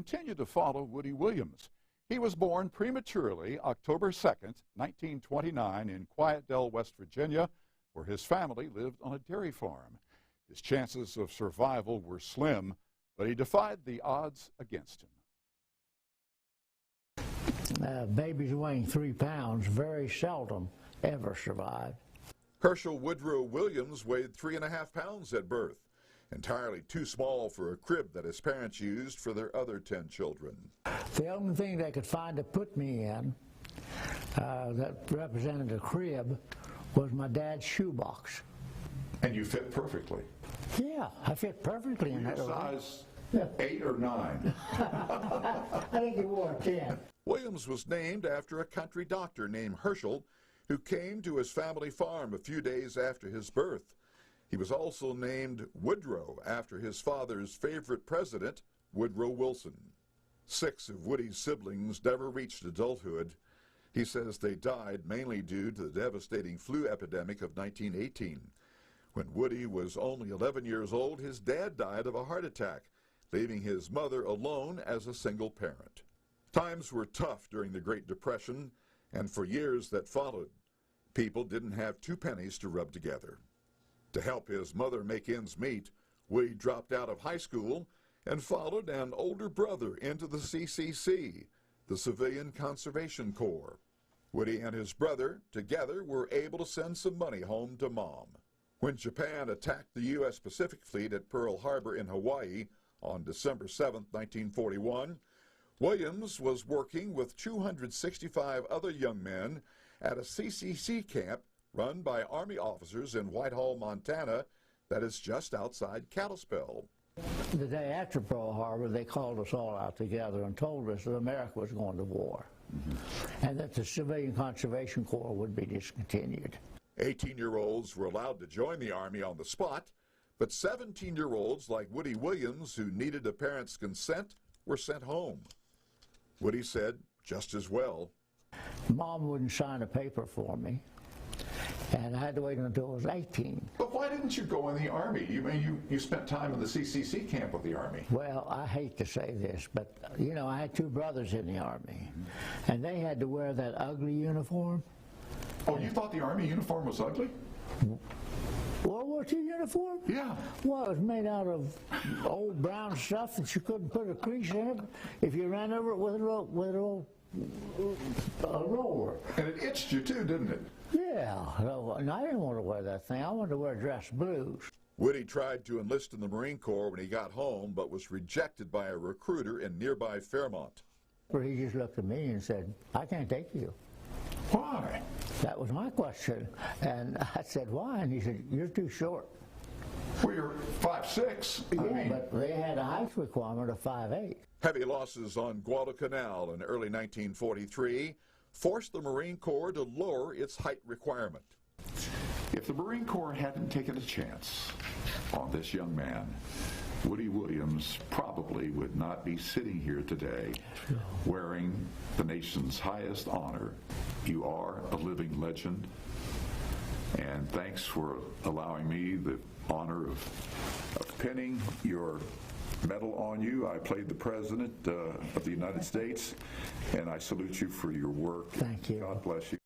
continue to follow Woody Williams. He was born prematurely October 2nd, 1929 in Quiet Dell, West Virginia, where his family lived on a dairy farm. His chances of survival were slim, but he defied the odds against him. Babies weighing 3 pounds very seldom ever survive. Herschel Woodrow Williams weighed 3.5 pounds at birth, entirely too small for a crib that his parents used for their other 10 children. The only thing they could find to put me in that represented a crib was my dad's shoebox. And you fit perfectly. Yeah, I fit perfectly in that. Size 8 or 9? I think he wore a 10. Williams was named after a country doctor named Herschel who came to his family farm a few days after his birth. He was also named Woodrow after his father's favorite president, Woodrow Wilson. 6 of Woody's siblings never reached adulthood. He says they died mainly due to the devastating flu epidemic of 1918. When Woody was only 11 years old, his dad died of a heart attack, leaving his mother alone as a single parent. Times were tough during the Great Depression, and for years that followed, people didn't have 2 pennies to rub together. To help his mother make ends meet, Woody dropped out of high school and followed an older brother into the CCC, the Civilian Conservation Corps. Woody and his brother together were able to send some money home to Mom. When Japan attacked the U.S. Pacific Fleet at Pearl Harbor in Hawaii on December 7, 1941, Williams was working with 265 other young men at a CCC camp run by Army officers in Whitehall, Montana, that is just outside Kalispell. The day after Pearl Harbor, they called us all out together and told us that America was going to war, and that the Civilian Conservation Corps would be discontinued. 18-year-olds were allowed to join the Army on the spot, but 17-year-olds like Woody Williams, who needed a parent's consent, were sent home. Woody said just as well. Mom wouldn't sign a paper for me, and I had to wait until I was 18. But why didn't you go in the Army? You spent time in the CCC camp with the Army. Well, I hate to say this, but, you know, I had 2 brothers in the Army, and they had to wear that ugly uniform. Oh, you thought the Army uniform was ugly? World War II uniform? Yeah. Well, it was made out of old brown stuff that you couldn't put a crease in it if you ran over it with a roller. And it itched you too, didn't it? Yeah. And I didn't want to wear that thing. I wanted to wear dress blues. Woody tried to enlist in the Marine Corps when he got home, but was rejected by a recruiter in nearby Fairmont. He just looked at me and said, "I can't take you." Why? That was my question. And I said, "Why?" And he said, "You're too short." Well, you're 5'6". Yeah, but they had a height requirement of 5'8". Heavy losses on Guadalcanal in early 1943 forced the Marine Corps to lower its height requirement. If the Marine Corps hadn't taken a chance on this young man, Woody Williams probably would not be sitting here today wearing the nation's highest honor. You are a living legend, and thanks for allowing me the honor of pinning your medal on you. I played the President of the United States, and I salute you for your work. Thank you. God bless you.